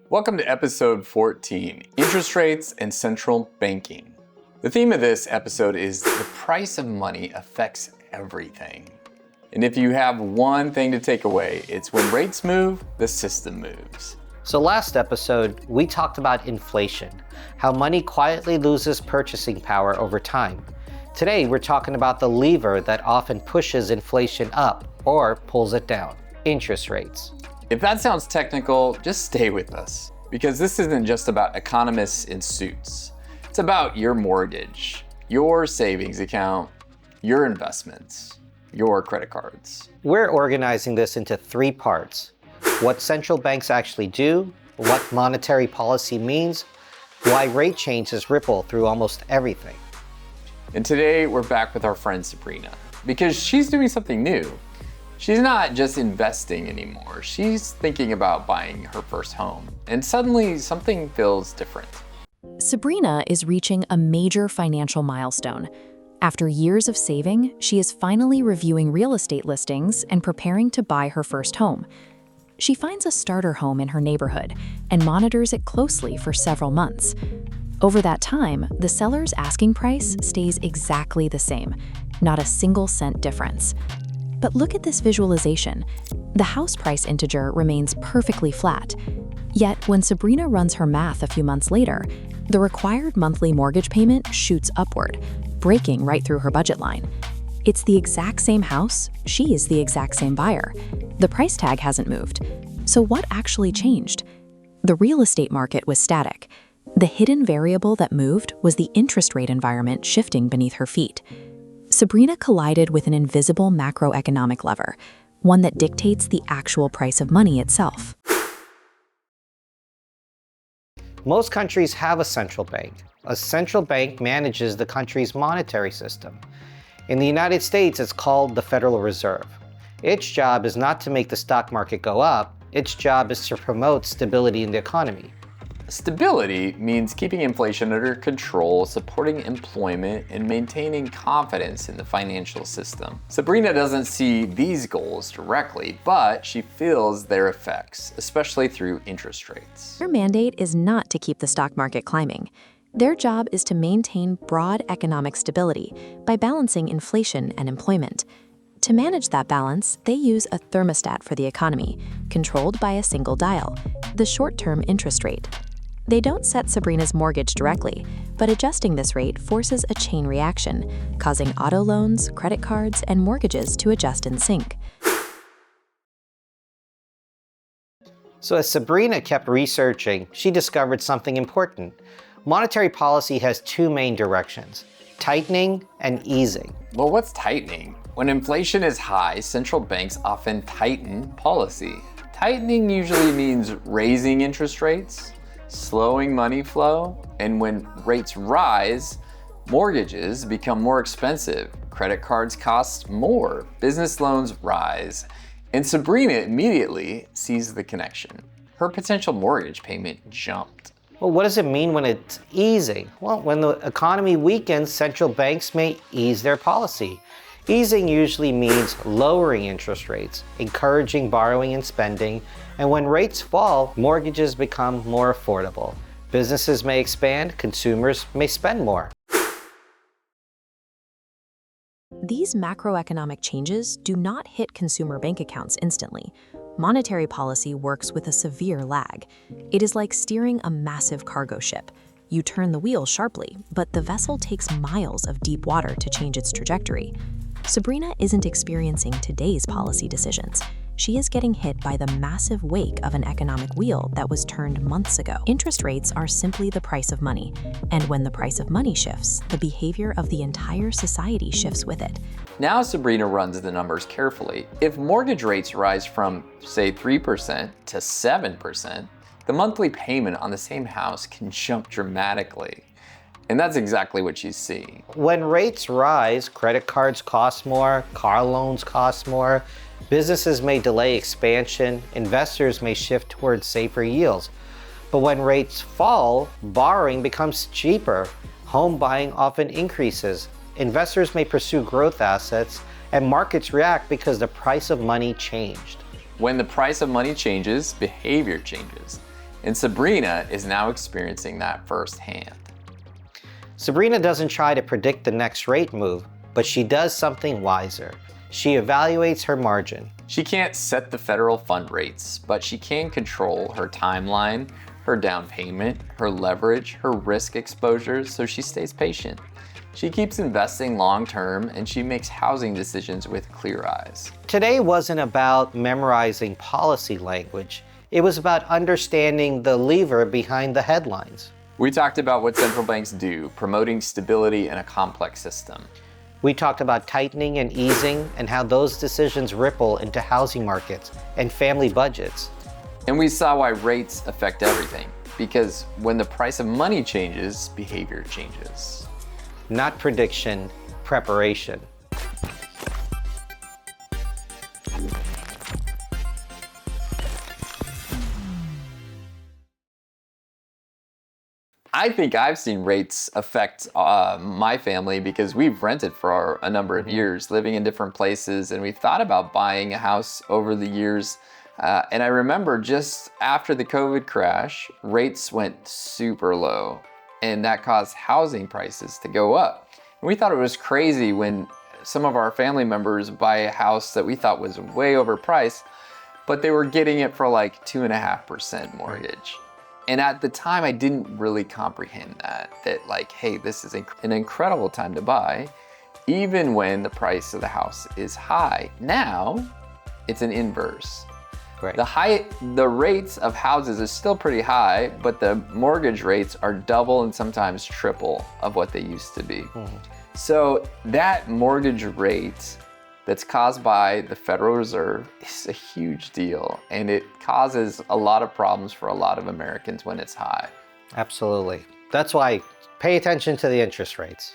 Welcome to episode 14, Interest Rates and Central Banking. The theme of this episode is the price of money affects everything. And if you have one thing to take away, it's when rates move, the system moves. So last episode, we talked about inflation, how money quietly loses purchasing power over time. Today, we're talking about the lever that often pushes inflation up or pulls it down, interest rates. If that sounds technical, just stay with us, because this isn't just about economists in suits. It's about your mortgage, your savings account, your investments, your credit cards. We're organizing this into three parts: what central banks actually do, what monetary policy means, why rate changes ripple through almost everything. And today we're back with our friend Sabrina, because she's doing something new. She's not just investing anymore, she's thinking about buying her first home. And suddenly something feels different. Sabrina is reaching a major financial milestone. After years of saving, she is finally reviewing real estate listings and preparing to buy her first home. She finds a starter home in her neighborhood and monitors it closely for several months. Over that time, the seller's asking price stays exactly the same, not a single cent difference. But look at this visualization. The house price integer remains perfectly flat. Yet, when Sabrina runs her math a few months later, the required monthly mortgage payment shoots upward, breaking right through her budget line. It's the exact same house, she is the exact same buyer. The price tag hasn't moved. So what actually changed? The real estate market was static. The hidden variable that moved was the interest rate environment shifting beneath her feet. Sabrina collided with an invisible macroeconomic lever, one that dictates the actual price of money itself. Most countries have a central bank. A central bank manages the country's monetary system. In the United States, it's called the Federal Reserve. Its job is not to make the stock market go up. Its job is to promote stability in the economy. Stability means keeping inflation under control, supporting employment, and maintaining confidence in the financial system. Sabrina doesn't see these goals directly, but she feels their effects, especially through interest rates. Their mandate is not to keep the stock market climbing. Their job is to maintain broad economic stability by balancing inflation and employment. To manage that balance, they use a thermostat for the economy, controlled by a single dial, the short-term interest rate. They don't set Sabrina's mortgage directly, but adjusting this rate forces a chain reaction, causing auto loans, credit cards, and mortgages to adjust in sync. So as Sabrina kept researching, she discovered something important. Monetary policy has two main directions: tightening and easing. Well, what's tightening? When inflation is high, central banks often tighten policy. Tightening usually means raising interest rates, slowing money flow, and when rates rise, mortgages become more expensive, credit cards cost more, business loans rise, and Sabrina immediately sees the connection. Her potential mortgage payment jumped. Well, what does it mean when it's easing? Well, when the economy weakens, central banks may ease their policy. Easing usually means lowering interest rates, encouraging borrowing and spending, and when rates fall, mortgages become more affordable. Businesses may expand, consumers may spend more. These macroeconomic changes do not hit consumer bank accounts instantly. Monetary policy works with a severe lag. It is like steering a massive cargo ship. You turn the wheel sharply, but the vessel takes miles of deep water to change its trajectory. Sabrina isn't experiencing today's policy decisions. She is getting hit by the massive wake of an economic wheel that was turned months ago. Interest rates are simply the price of money, and when the price of money shifts, the behavior of the entire society shifts with it. Now Sabrina runs the numbers carefully. If mortgage rates rise from, say, 3% to 7%, the monthly payment on the same house can jump dramatically. And that's exactly what she's seeing. When rates rise, credit cards cost more, car loans cost more, businesses may delay expansion, investors may shift towards safer yields. But when rates fall, borrowing becomes cheaper, home buying often increases, investors may pursue growth assets, and markets react because the price of money changed. When the price of money changes, behavior changes. And Sabrina is now experiencing that firsthand. Sabrina doesn't try to predict the next rate move, but she does something wiser. She evaluates her margin. She can't set the federal fund rates, but she can control her timeline, her down payment, her leverage, her risk exposures, so she stays patient. She keeps investing long term, and she makes housing decisions with clear eyes. Today wasn't about memorizing policy language. It was about understanding the lever behind the headlines. We talked about what central banks do, promoting stability in a complex system. We talked about tightening and easing and how those decisions ripple into housing markets and family budgets. And we saw why rates affect everything, because when the price of money changes, behavior changes. Not prediction, preparation. I think I've seen rates affect my family because we've rented for a number of years, living in different places, and we've thought about buying a house over the years. And I remember just after the COVID crash, rates went super low, and that caused housing prices to go up. And we thought it was crazy when some of our family members buy a house that we thought was way overpriced, but they were getting it for like 2.5% mortgage. And at the time, I didn't really comprehend that like, hey, this is an incredible time to buy, even when the price of the house is high. Now, it's an inverse. Right. The rates of houses is still pretty high, but the mortgage rates are double and sometimes triple of what they used to be. So that mortgage rate that's caused by the Federal Reserve is a huge deal, and it causes a lot of problems for a lot of Americans when it's high. Absolutely. That's why pay attention to the interest rates.